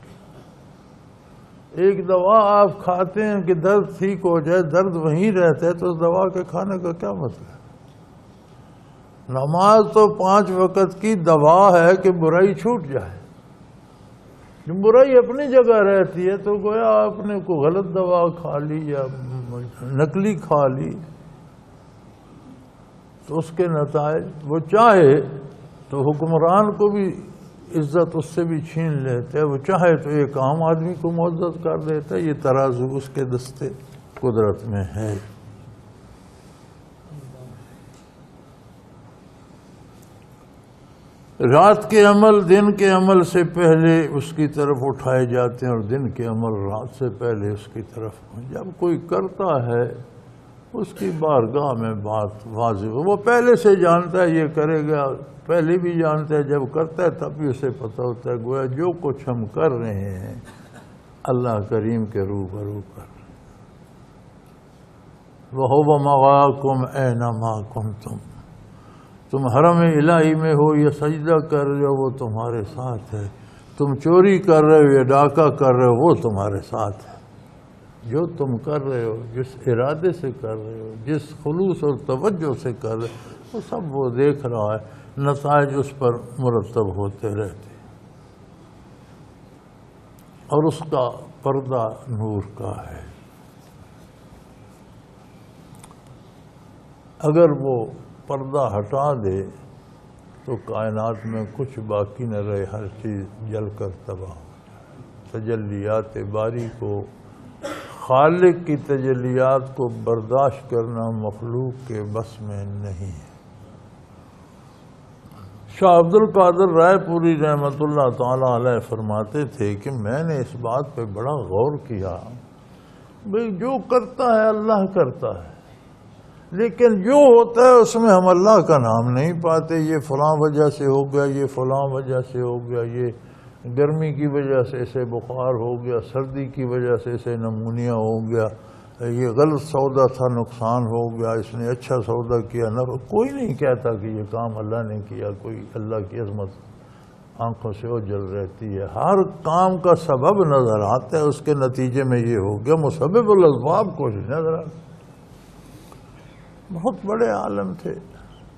Speaker 2: ایک دوا آپ کھاتے ہیں کہ درد ٹھیک ہو جائے، درد وہیں رہتا ہے، تو اس دوا کے کھانے کا کیا مطلب؟ نماز تو 5 وقت کی دوا ہے کہ برائی چھوٹ جائے۔ جب برائی اپنی جگہ رہتی ہے تو گویا آپ نے کوئی غلط دوا کھا لی یا نقلی کھا لی، تو اس کے نتائج، وہ چاہے تو حکمران کو بھی عزت اس سے بھی چھین لیتے ہیں، وہ چاہے تو ایک عام آدمی کو معزز کر دیتا ہے۔ یہ ترازو اس کے دستے قدرت میں ہے۔ رات کے عمل دن کے عمل سے پہلے اس کی طرف اٹھائے جاتے ہیں اور دن کے عمل رات سے پہلے اس کی طرف۔ جب کوئی کرتا ہے اس کی بارگاہ میں بات واضح، وہ پہلے سے جانتا ہے یہ کرے گا، پہلے بھی جانتا ہے، جب کرتا ہے تب بھی اسے پتہ ہوتا ہے گویا جو کچھ ہم کر رہے ہیں اللہ کریم کے روبرو کر۔ وَهُوَ مَعَكُمْ أَيْنَمَا كُنتُمْ، تم حرم الہی میں ہو یا سجدہ کر رہے ہو وہ تمہارے ساتھ ہے، تم چوری کر رہے ہو یا ڈاکہ کر رہے ہو وہ تمہارے ساتھ ہے۔ جو تم کر رہے ہو، جس ارادے سے کر رہے ہو، جس خلوص اور توجہ سے کر رہے ہو، وہ سب وہ دیکھ رہا ہے، نتائج اس پر مرتب ہوتے رہتے، اور اس کا پردہ نور کا ہے۔ اگر وہ پردہ ہٹا دے تو کائنات میں کچھ باقی نہ رہے، ہر چیز جل کر تباہ ہو جائے۔ تجلیات باری کو، خالق کی تجلیات کو برداشت کرنا مخلوق کے بس میں نہیں ہے۔ شاہ عبد القادر رائے پوری رحمۃ اللہ تعالی علیہ فرماتے تھے کہ میں نے اس بات پہ بڑا غور کیا، بھئی جو کرتا ہے اللہ کرتا ہے، لیکن جو ہوتا ہے اس میں ہم اللہ کا نام نہیں پاتے۔ یہ فلاں وجہ سے ہو گیا، یہ فلاں وجہ سے ہو گیا، یہ گرمی کی وجہ سے اسے بخار ہو گیا، سردی کی وجہ سے اسے نمونیا ہو گیا، یہ غلط سودا تھا نقصان ہو گیا، اس نے اچھا سودا کیا نہ، کوئی نہیں کہتا کہ یہ کام اللہ نے کیا، کوئی اللہ کی عظمت آنکھوں سے اوجھل رہتی ہے، ہر کام کا سبب نظر آتا ہے، اس کے نتیجے میں یہ ہو گیا، مسبب الاسباب کو نہیں نظر آتا۔ بہت بڑے عالم تھے،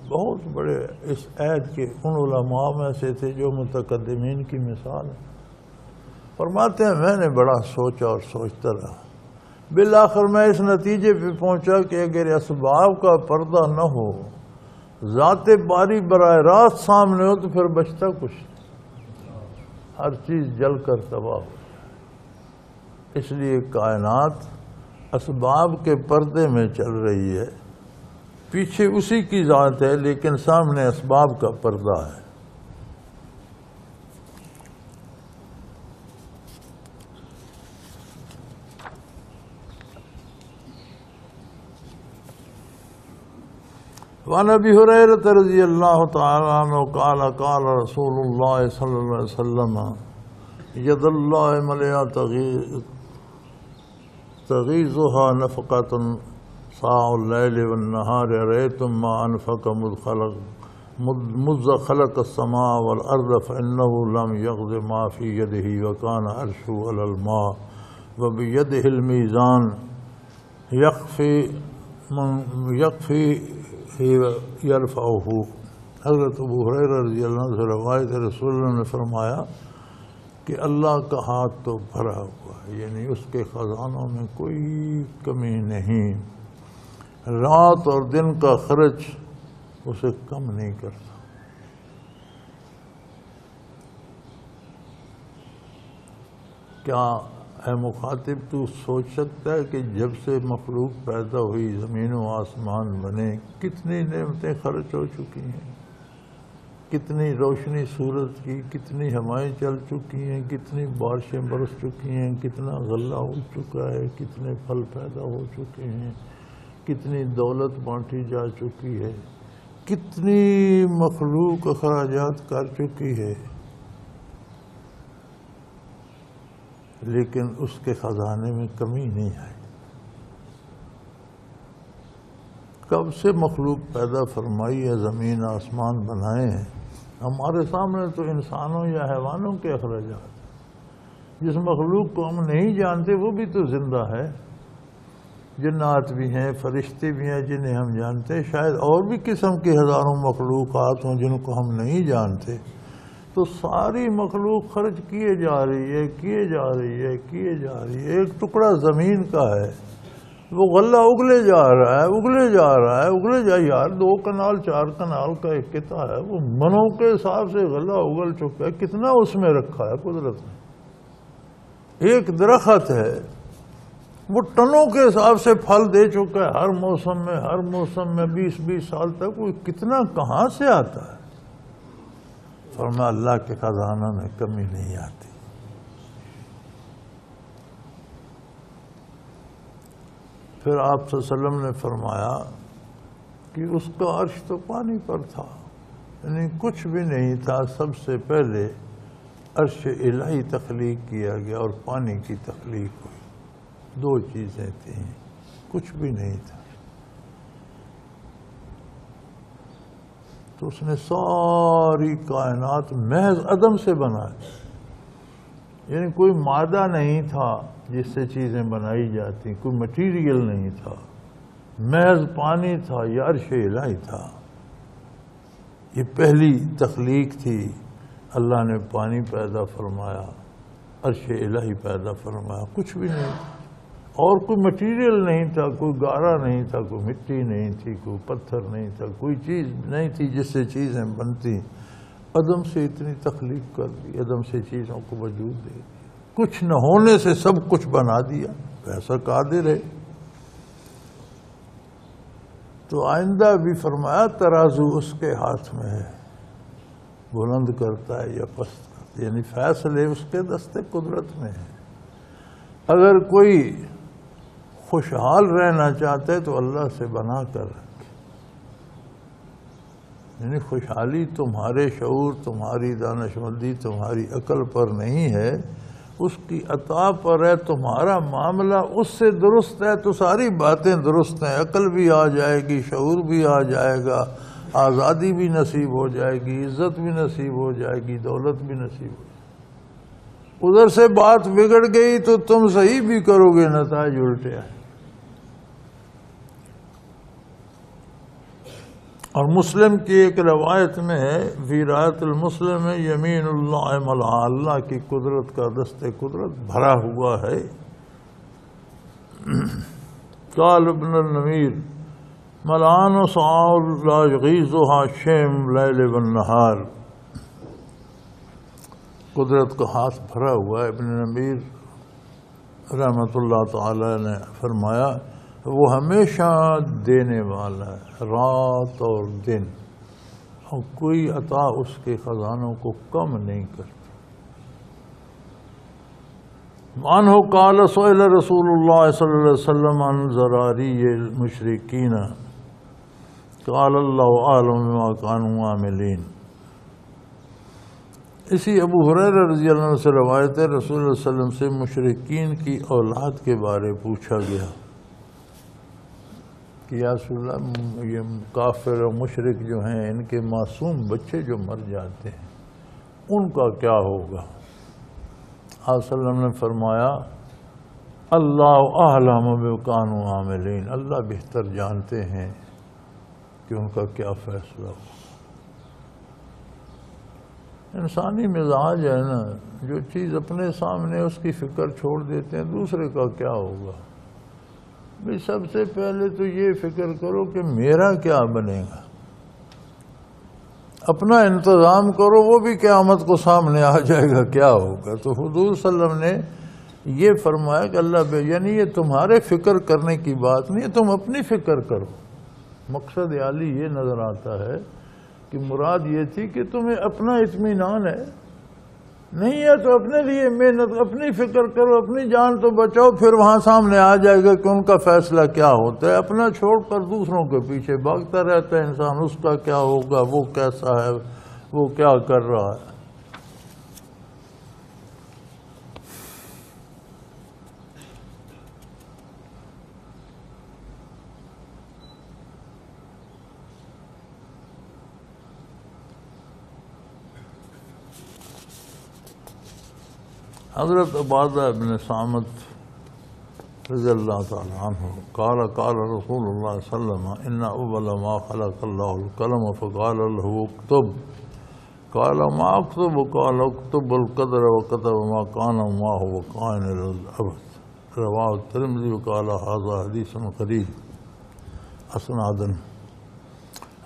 Speaker 2: بہت بڑے، اس عہد کے ان علماء میں سے تھے جو متقدمین کی مثال ہے۔ فرماتے ہیں میں نے بڑا سوچا اور سوچتا رہا، بالآخر میں اس نتیجے پہ پہنچا کہ اگر اسباب کا پردہ نہ ہو، ذات باری براہ راست سامنے ہو، تو پھر بچتا کچھ نہیں، ہر چیز جل کر تباہ ہو جائے۔ اس لیے کائنات اسباب کے پردے میں چل رہی ہے، پیچھے اسی کی ذات ہے لیکن سامنے اسباب کا پردہ ہے۔ وعن ابی ہریرہ رضی اللہ تعالی عنہ قال قال رسول اللہ صلی اللہ علیہ وسلم ید اللہ ملیا تغیظها نفقۃ ساع اللیل والنہار رأیتم ما انفق مذ خلق السماء والارض فانه لم یغض ما فی یدہ وکان عرشہ علی الماء وبیدہ المیزان یکفی یرفعہ۔ حضرت ابو ہریرہ رضی اللہ عنہ سے روایت ہے، رسول اللہ نے فرمایا کہ اللہ کا ہاتھ تو بھرا ہوا ہے، یعنی اس کے خزانوں میں کوئی کمی نہیں، رات اور دن کا خرچ اسے کم نہیں کرتا۔ کیا اے مخاطب تو سوچ سکتا ہے کہ جب سے مخلوق پیدا ہوئی، زمین و آسمان بنے، کتنی نعمتیں خرچ ہو چکی ہیں، کتنی روشنی سورج کی، کتنی ہوائیں چل چکی ہیں، کتنی بارشیں برس چکی ہیں، کتنا غلہ ہو چکا ہے، کتنے پھل پیدا ہو چکے ہیں، کتنی دولت بانٹی جا چکی ہے، کتنی مخلوق اخراجات کر چکی ہے، لیکن اس کے خزانے میں کمی نہیں آئی۔ کب سے مخلوق پیدا فرمائی ہے، زمین آسمان بنائے ہیں، ہمارے سامنے تو انسانوں یا حیوانوں کے اخراجات، جس مخلوق کو ہم نہیں جانتے وہ بھی تو زندہ ہے، جنات بھی ہیں، فرشتے بھی ہیں جنہیں ہم جانتے ہیں، شاید اور بھی قسم کے ہزاروں مخلوقات ہوں جن کو ہم نہیں جانتے، تو ساری مخلوق خرچ کیے جا رہی ہے، کیے جا رہی ہے، کیے جا رہی ہے۔ ایک ٹکڑا زمین کا ہے، وہ غلہ اگلے جا رہا ہے، اگلے جا رہا ہے، اگلے جا، یار 2 کنال 4 کنال کا ایک قطعہ ہے، وہ منوں کے حساب سے غلہ اگل چکا ہے، کتنا اس میں رکھا ہے قدرت نے۔ ایک درخت ہے، وہ ٹنوں کے حساب سے پھل دے چکا ہے، ہر موسم میں 20 سال تک، وہ کتنا کہاں سے آتا ہے؟ فرمایا اللہ کے خزانوں میں کمی نہیں آتی۔ پھر آپ صلی اللہ علیہ وسلم نے فرمایا کہ اس کا عرش تو پانی پر تھا، یعنی کچھ بھی نہیں تھا، سب سے پہلے عرش الہی تخلیق کیا گیا اور پانی کی تخلیق ہوئی، 2 چیزیں تھیں، کچھ بھی نہیں تھا۔ تو اس نے ساری کائنات محض عدم سے بنائی، یعنی کوئی مادہ نہیں تھا جس سے چیزیں بنائی جاتی، کوئی مٹیریل نہیں تھا، محض پانی تھا، یہ عرش الہی تھا، یہ پہلی تخلیق تھی۔ اللہ نے پانی پیدا فرمایا، عرش الہی پیدا فرمایا، کچھ بھی نہیں تھا، اور کوئی مٹیریل نہیں تھا، کوئی گارا نہیں تھا، کوئی مٹی نہیں تھی، کوئی پتھر نہیں تھا، کوئی چیز نہیں تھی جس سے چیزیں بنتی، عدم سے اتنی تخلیق کر دی، عدم سے چیزوں کو وجود دے دیا، کچھ نہ ہونے سے سب کچھ بنا دیا، ایسا قادر ہے۔ تو آئندہ بھی فرمایا ترازو اس کے ہاتھ میں ہے، بلند کرتا ہے یا پست کرتا ہے، یعنی فیصلے اس کے دست قدرت میں ہے۔ اگر کوئی خوشحال رہنا چاہتے تو اللہ سے بنا کر رکھے، یعنی خوشحالی تمہارے شعور، تمہاری دانشمندی، تمہاری عقل پر نہیں ہے، اس کی عطا پر ہے۔ تمہارا معاملہ اس سے درست ہے تو ساری باتیں درست ہیں، عقل بھی آ جائے گی، شعور بھی آ جائے گا، آزادی بھی نصیب ہو جائے گی، عزت بھی نصیب ہو جائے گی، دولت بھی نصیب ہو جائے گی۔ ادھر سے بات بگڑ گئی تو تم صحیح بھی کرو گے، نتائج الٹے آئے۔ اور مسلم کی ایک روایت میں ہے، فی رایت المسلم ہے، یمین اللہ ملعا، اللہ کی قدرت کا دست قدرت بھرا ہوا ہے۔ قال ابن النمیر ملعان صاع لا یغیظها شیم لیل والنہار، قدرت کا ہاتھ بھرا ہوا ہے۔ ابن نمیر رحمۃ اللہ تعالی نے فرمایا وہ ہمیشہ دینے والا ہے، رات اور دن، اور کوئی عطا اس کے خزانوں کو کم نہیں کرتی۔ عنہ قال سئل رسول اللہ صلی اللہ علیہ وسلم عن ذراریٰ المشرکین قال اللہ اعلم بما كانوا عاملین۔ اسی ابو ہریرہ رضی اللہ عنہ سے روایت ہے، رسول اللہ صلی اللہ علیہ وسلم سے مشرکین کی اولاد کے بارے پوچھا گیا کہ یا رسول اللہ، یہ کافر و مشرک جو ہیں، ان کے معصوم بچے جو مر جاتے ہیں ان کا کیا ہوگا؟ آپ صلی اللہ علیہ وسلم نے فرمایا اللہ اعلم بما كانوا عاملین، اللہ بہتر جانتے ہیں کہ ان کا کیا فیصلہ ہو۔ انسانی مزاج ہے نا، جو چیز اپنے سامنے اس کی فکر چھوڑ دیتے ہیں، دوسرے کا کیا ہوگا؟ بھئی سب سے پہلے تو یہ فکر کرو کہ میرا کیا بنے گا، اپنا انتظام کرو، وہ بھی قیامت کو سامنے آ جائے گا، کیا ہوگا۔ تو حضور صلی اللہ علیہ وسلم نے یہ فرمایا کہ اللہ یعنی یہ تمہارے فکر کرنے کی بات نہیں ہے، تم اپنی فکر کرو۔ مقصد عالی یہ نظر آتا ہے کہ مراد یہ تھی کہ تمہیں اپنا اطمینان ہے، نہیں ہے تو اپنے لیے محنت، اپنی فکر کرو، اپنی جان تو بچاؤ، پھر وہاں سامنے آ جائے گا کہ ان کا فیصلہ کیا ہوتا ہے۔ اپنا چھوڑ کر دوسروں کے پیچھے بھاگتا رہتا ہے انسان، اس کا کیا ہوگا، وہ کیسا ہے، وہ کیا کر رہا ہے۔ حضرت عبادہ بن صامت رضی اللہ تعالی عنہ قال قال رسول اللہ صلی اللہ علیہ وسلم ان اول ما خلق اللہ القلم فقال له اكتب قال ما اكتب قال اكتب القدر وكتب ما كان وما هو كائن الى الابد رواه الترمذی وقال هذا حدیث غریب اسنادا۔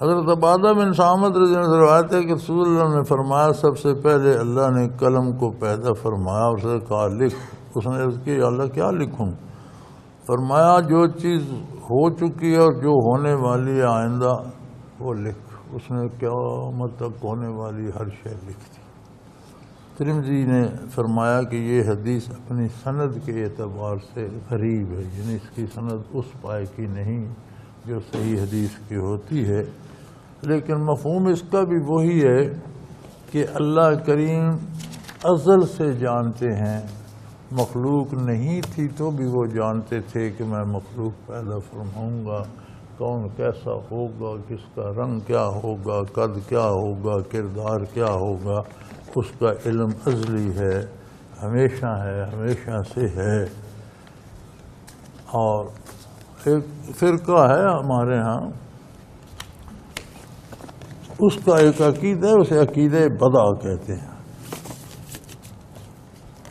Speaker 2: حضرت عبادہ بن صامت رضی اللہ عنہ سے روایت ہے کہ رسول اللہ نے فرمایا سب سے پہلے اللہ نے قلم کو پیدا فرمایا، اسے کہا لکھ۔ اس نے عرض کی اللہ کیا لکھوں؟ فرمایا جو چیز ہو چکی ہے اور جو ہونے والی ہے آئندہ وہ لکھ۔ اس نے قیامت تک ہونے والی ہر شے لکھ دی۔ ترمذی نے فرمایا کہ یہ حدیث اپنی سند کے اعتبار سے غریب ہے، یعنی اس کی سند اس پائے کی نہیں جو صحیح حدیث کی ہوتی ہے، لیکن مفہوم اس کا بھی وہی ہے کہ اللہ کریم ازل سے جانتے ہیں، مخلوق نہیں تھی تو بھی وہ جانتے تھے کہ میں مخلوق پیدا فرماؤں گا، کون کیسا ہوگا، کس کا رنگ کیا ہوگا، قد کیا ہوگا، کردار کیا ہوگا، اس کا علم ازلی ہے، ہمیشہ ہے، ہمیشہ سے ہے۔ اور ایک فرقہ ہے ہمارے ہاں، اس کا ایک عقیدہ ہے، اسے عقیدہ بدع کہتے ہیں۔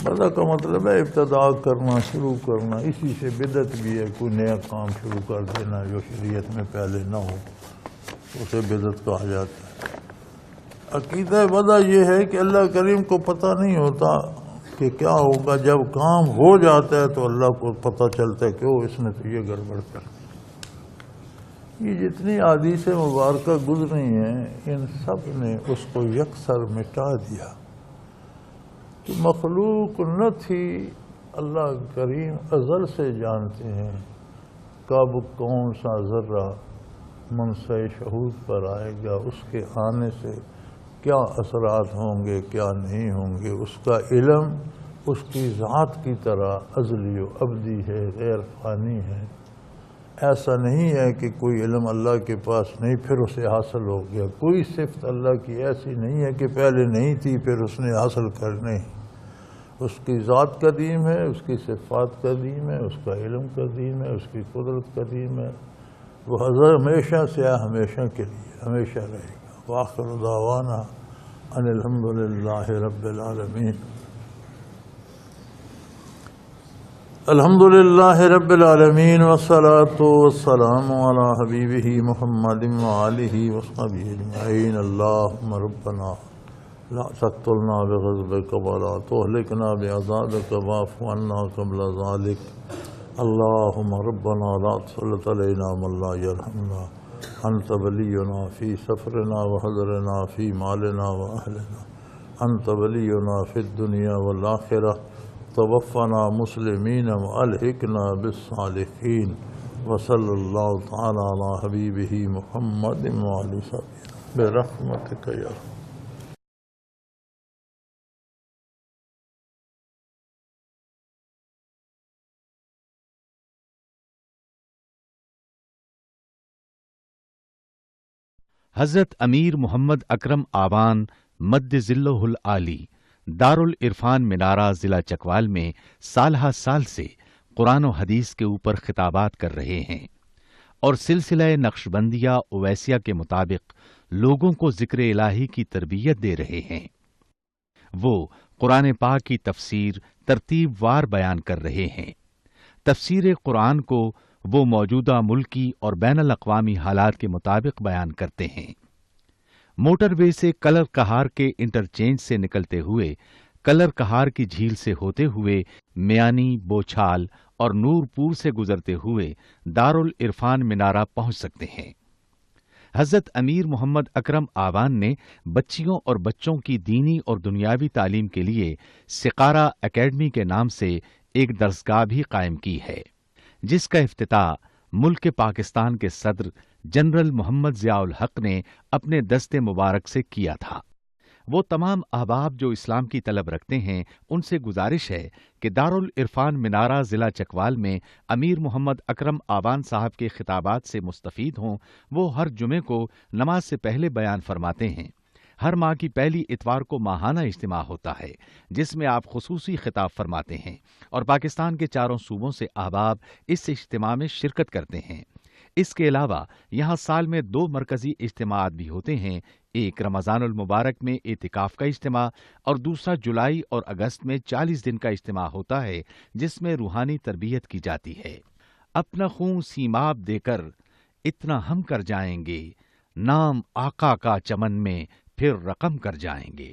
Speaker 2: بدع کا مطلب ہے ابتداء کرنا، شروع کرنا، اسی سے بدعت بھی ہے، کوئی نیا کام شروع کر دینا جو شریعت میں پہلے نہ ہو، اسے بدعت کہا جاتا ہے۔ عقیدہ بدع یہ ہے کہ اللہ کریم کو پتہ نہیں ہوتا کہ کیا ہوگا، جب کام ہو جاتا ہے تو اللہ کو پتہ چلتا ہے کہ وہ اس نے تو یہ گڑبڑ کر دی۔ یہ جتنی احادیث مبارکہ گزری ہیں ان سب نے اس کو یکسر مٹا دیا کہ مخلوق نہ تھی، اللہ کریم ازل سے جانتے ہیں کب کون سا ذرہ منصع شہود پر آئے گا، اس کے آنے سے کیا اثرات ہوں گے کیا نہیں ہوں گے، اس کا علم اس کی ذات کی طرح ازلی و ابدی ہے، غیر فانی ہے۔ ایسا نہیں ہے کہ کوئی علم اللہ کے پاس نہیں پھر اسے حاصل ہو گیا، کوئی صفت اللہ کی ایسی نہیں ہے کہ پہلے نہیں تھی پھر اس نے حاصل کر نہیں۔ اس کی ذات قدیم ہے، اس کی صفات قدیم ہے، اس کا علم قدیم ہے، اس کی قدرت قدیم ہے، وہ ہمیشہ سے ہے، ہمیشہ کے لیے ہمیشہ رہے گا۔ وآخر دعوانا ان الحمدللہ رب العالمین۔ الحمدللہ رب العالمین والصلاة والسلام علی حبیبہ محمد وآلہ وصحبہ اجمعین۔ اللہم ربنا لا تقتلنا بغضبک ولا تہلکنا بعذابک واعف عنا قبل ذلک۔ اللہم ربنا لا تسلط علینا من لا یرحمنا، انت ولینا فی سفرنا وحضرنا فی مالنا واہلنا، انت ولینا فی الدنیا والآخرہ، توفنا مسلمین والحقنا بالصالحین۔ وصلی اللہ تعالی علی حبیبہ محمد وآلہ وصحبہ برحمتک یا رب۔
Speaker 3: حضرت امیر محمد اکرم آوان مد ظلہ العالی دارالعرفان منارہ ضلع چکوال میں سالہ سال سے قرآن و حدیث کے اوپر خطابات کر رہے ہیں اور سلسلہ نقشبندیہ اویسیہ کے مطابق لوگوں کو ذکر الہی کی تربیت دے رہے ہیں۔ وہ قرآن پاک کی تفسیر ترتیب وار بیان کر رہے ہیں۔ تفسیر قرآن کو وہ موجودہ ملکی اور بین الاقوامی حالات کے مطابق بیان کرتے ہیں۔ موٹر وے سے کلر کہار کے انٹرچینج سے نکلتے ہوئے، کلر کہار کی جھیل سے ہوتے ہوئے میانی، بوچھال اور نور پور سے گزرتے ہوئے دارالعرفان منارہ پہنچ سکتے ہیں۔ حضرت امیر محمد اکرم آوان نے بچیوں اور بچوں کی دینی اور دنیاوی تعلیم کے لیے سقارہ اکیڈمی کے نام سے ایک درسگاہ بھی قائم کی ہے، جس کا افتتاح ملک پاکستان کے صدر جنرل محمد ضیاء الحق نے اپنے دست مبارک سے کیا تھا۔ وہ تمام احباب جو اسلام کی طلب رکھتے ہیں ان سے گزارش ہے کہ دارالعرفان منارہ ضلع چکوال میں امیر محمد اکرم آوان صاحب کے خطابات سے مستفید ہوں۔ وہ ہر جمعے کو نماز سے پہلے بیان فرماتے ہیں۔ ہر ماہ کی پہلی اتوار کو ماہانہ اجتماع ہوتا ہے جس میں آپ خصوصی خطاب فرماتے ہیں اور پاکستان کے چاروں صوبوں سے احباب اس اجتماع میں شرکت کرتے ہیں۔ اس کے علاوہ یہاں سال میں 2 مرکزی اجتماعات بھی ہوتے ہیں، ایک رمضان المبارک میں اعتکاف کا اجتماع اور دوسرا جولائی اور اگست میں 40 دن کا اجتماع ہوتا ہے جس میں روحانی تربیت کی جاتی ہے۔ اپنا خون سیماب دے کر اتنا ہم کر جائیں گے، نام آقا کا چمن میں پھر رقم کر جائیں گے۔